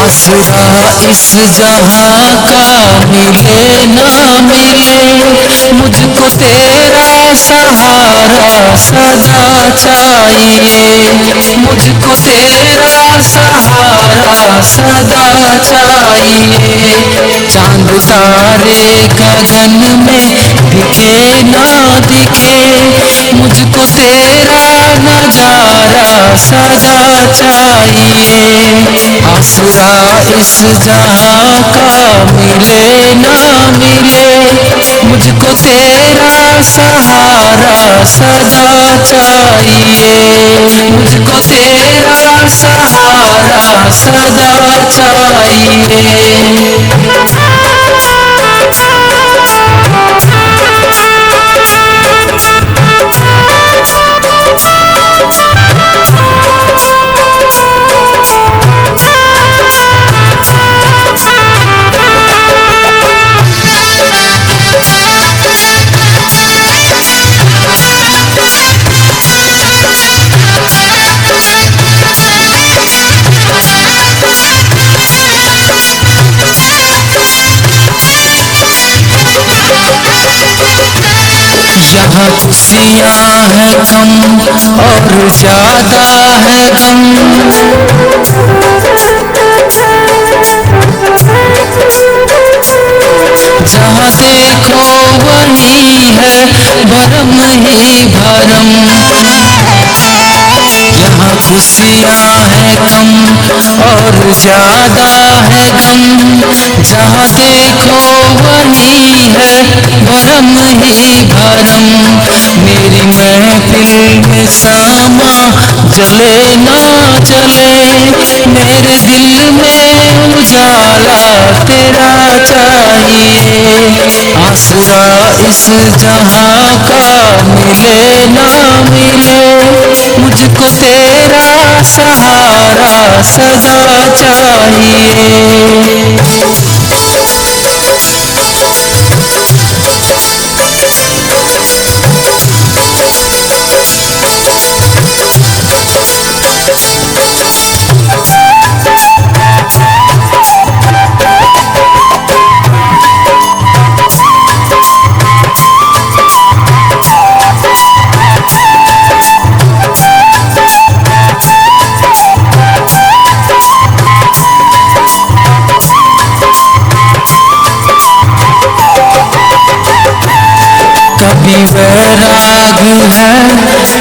आसरा इस जहां का मिले ना मिले, मुझको तेरा सहारा सदा चाहिए, मुझको तेरा सहारा सदा चाहिए। चांद तारे गगन में दिखे ना दिखे, मुझको तेरा नजारा सदा चाहिए। आसरा इस जहां का मिले ना मिले, मुझको तेरा सहारा सदा चाहिए, मुझको तेरा सहारा सदा चाहिए। यहाँ खुशियाँ हैं कम और ज्यादा है गम, जहाँ देखो वही है भरम ही भरम। यहाँ खुशियाँ हैं कम और ज्यादा है गम, जहाँ देखो वही है भरम ही भरम। मेरी महफिल में सामा जले ना जले, मेरे दिल में उजाला तेरा चाहिए। आसरा इस जहां का मिले ना मिले, मुझको तेरा सहारा सदा चाहिए। कभी वैराग है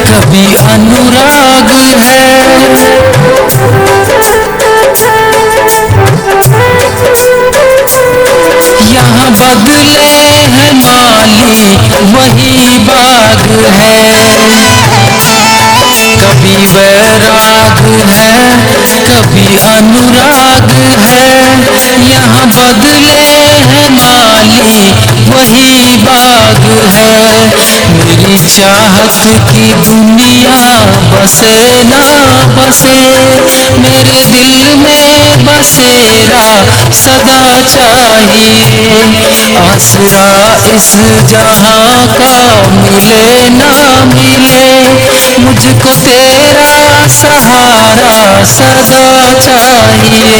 कभी अनुराग है, यहाँ बदले हैं माली वही बाग है। कभी वैराग है कभी अनुराग है, यहाँ बदले हैं माली वही बाग है। मेरी चाहत की दुनिया बसे ना बसे, मेरे दिल में बसेरा सदा चाहिए। आसरा इस जहां का मिले ना मिले, मुझको तेरा सहारा सदा चाहिए।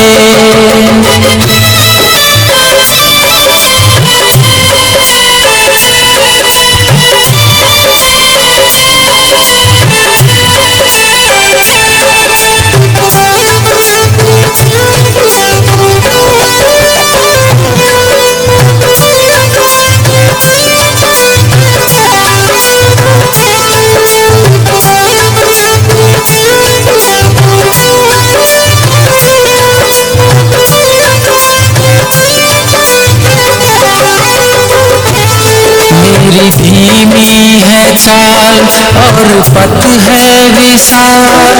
मेरी धीमी है चाल और पथ है विशाल,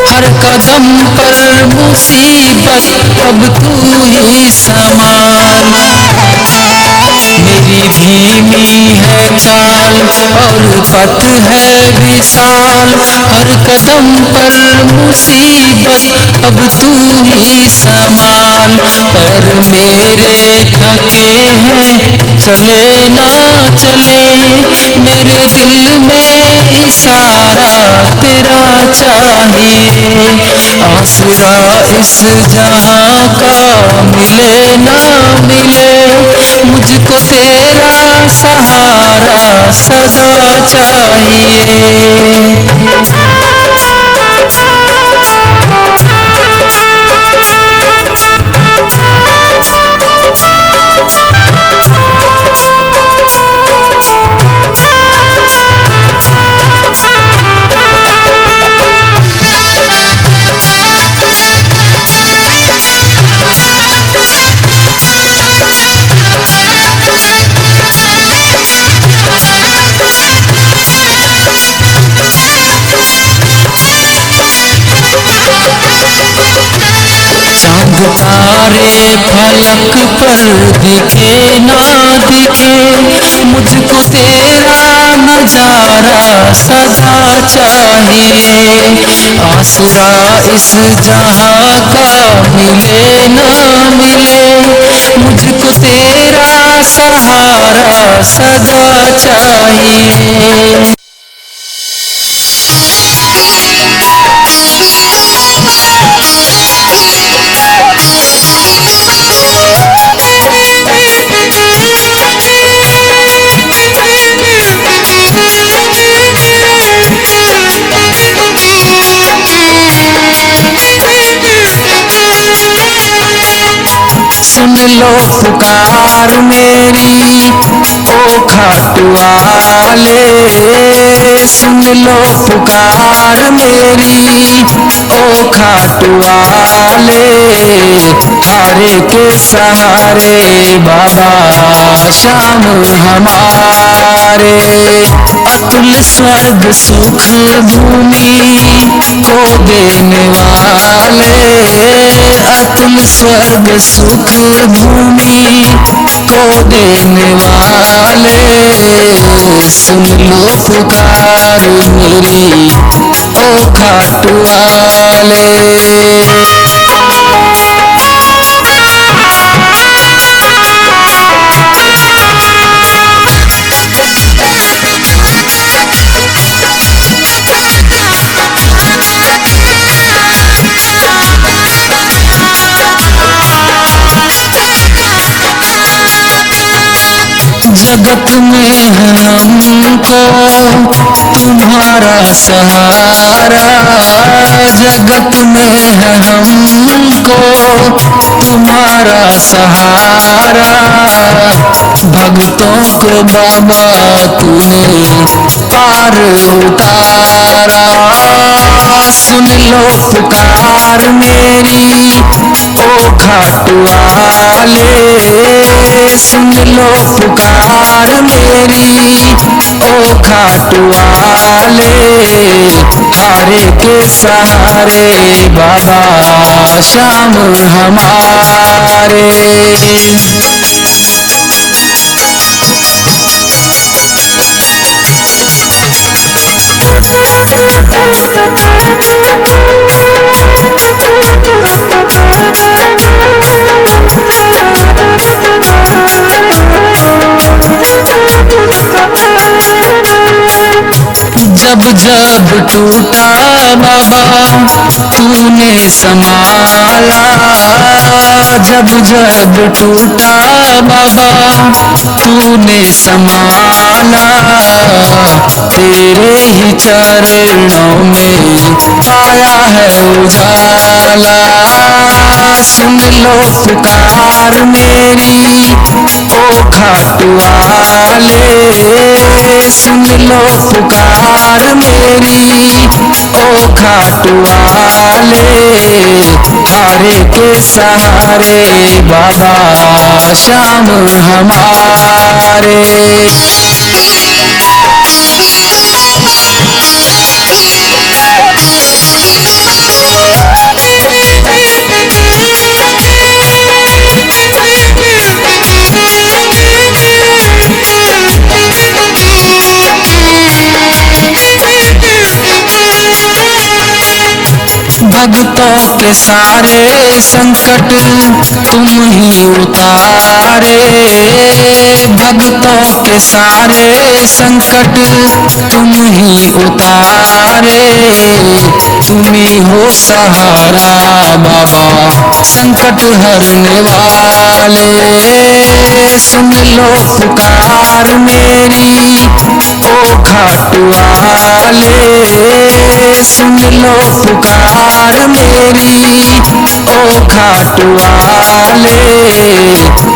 हर कदम पर मुसीबत अब तू ही संभाल। मेरी धीमी है चाल और पथ है विशाल, हर कदम पर मुसीबत अब तू ही संभाल। पर मेरे थके हैं चले ना चले, मेरे दिल में इशारा तेरा चाहिए। आसरा इस जहां का मिले ना मिले, मुझको तेरा सहारा सदा चाहिए। तारे फलक पर दिखे ना दिखे, मुझको तेरा नजारा सदा चाहिए। आसरा इस जहां का मिले ना मिले, मुझको तेरा सहारा सदा चाहिए। सुन लो पुकार मेरी ओ खाटू वाले, सुन लो पुकार मेरी ओ खाटू वाले। हारे के सहारे बाबा श्याम हमारे, अतुल स्वर्ग सुख भूमि को देने वाले, अतुल स्वर्ग सुख भूमि को देने वाले। सुन लो पुकार मेरी ओ खाटू वाले। जगत में है हमको तुम्हारा सहारा, जगत में है हमको तुम्हारा सहारा। भक्तों को बाबा तूने पार उतारा। सुन लो पुकार मेरी ओ खाटू वाले, सुन लो पुकार मेरी ओ खाटू वाले। हारे के सहारे बाबा श्याम हमारे। जब जब टूटा बाबा तूने संभाला, जब जब टूटा बाबा तूने संभाला। तेरे ही चरणों में आया है उजाला। सुन लो पुकार मेरी ओ खाटू वाले, सुन लो पुकार मेरी ओ खाटू वाले। हारे के सहारे बाबा श्याम हमारे। भक्तों के सारे संकट तुम ही उतारे, भक्तों के सारे संकट तुम ही उतारे। तुम ही हो सहारा बाबा संकट हरने वाले, सुन लो पुकार मेरी ओ खाटू वाले, सुन लो पुकार मेरी ओ खाटू वाले।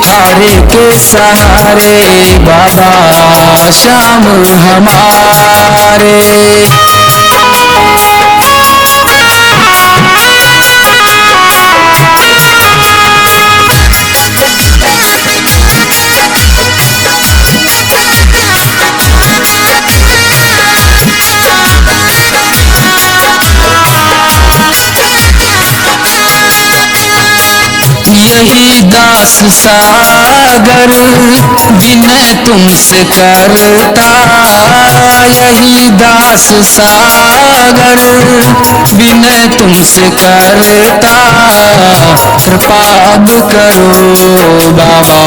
हारे के सहारे बाबा श्याम हमारे। यही दास सागर विनय तुमसे करता, यही दास सागर विनय तुमसे करता। कृपा अब करो बाबा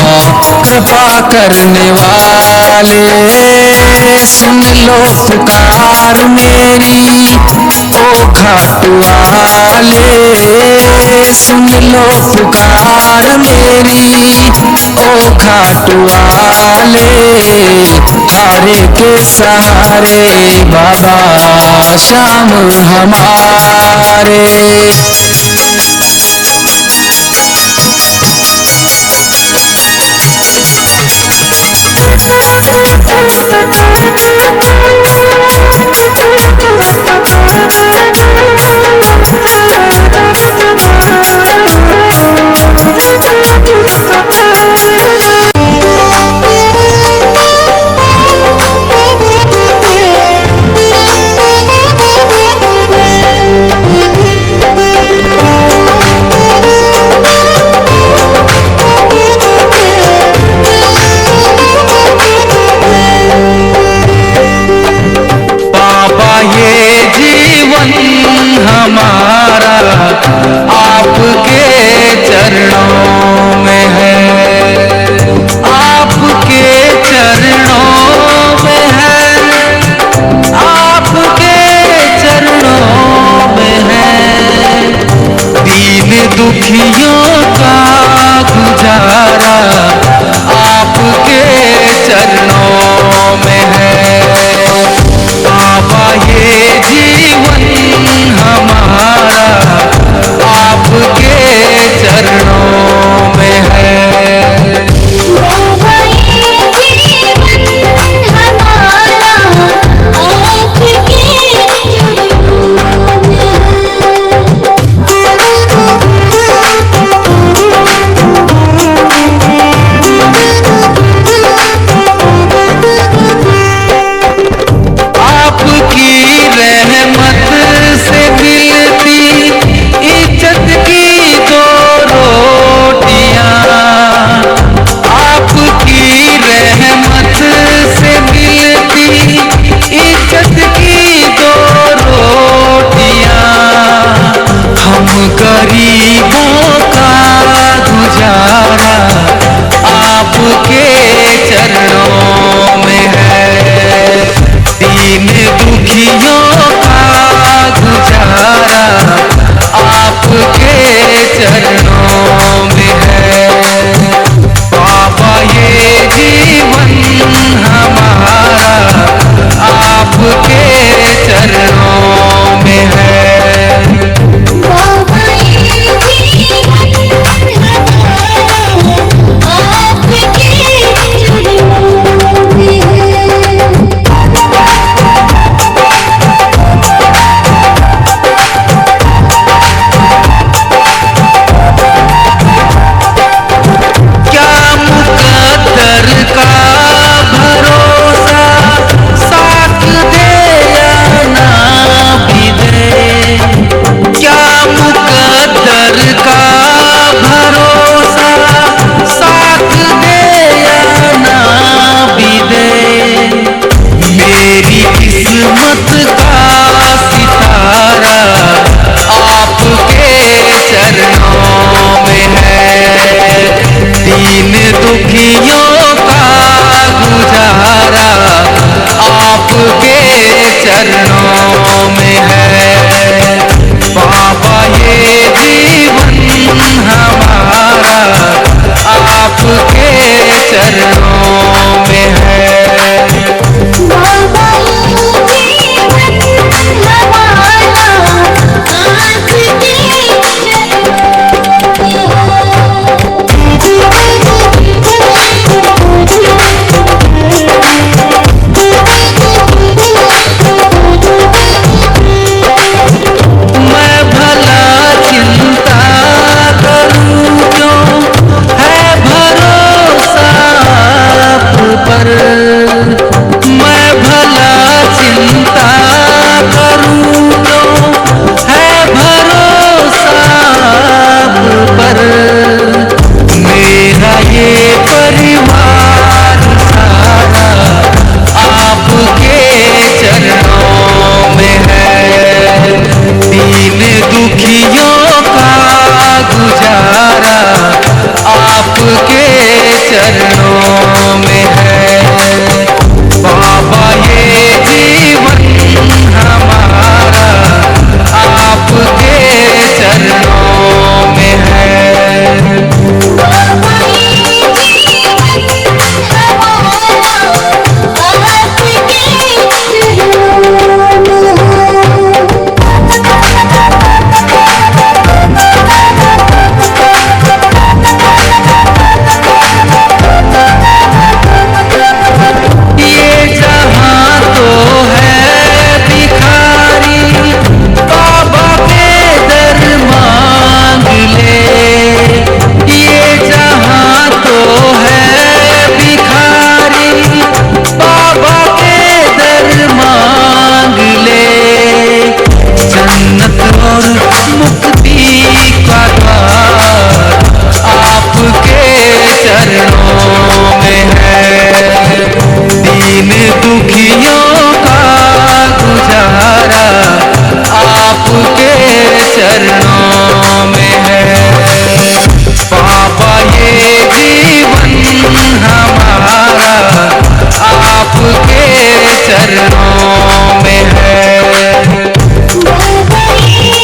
कृपा करने वाले, सुन लो पुकार मेरी ओ खाटू वाले, सुन लो पुकार मेरी ओ खाटू वाले। हारे के सहारे बाबा श्याम हमारे।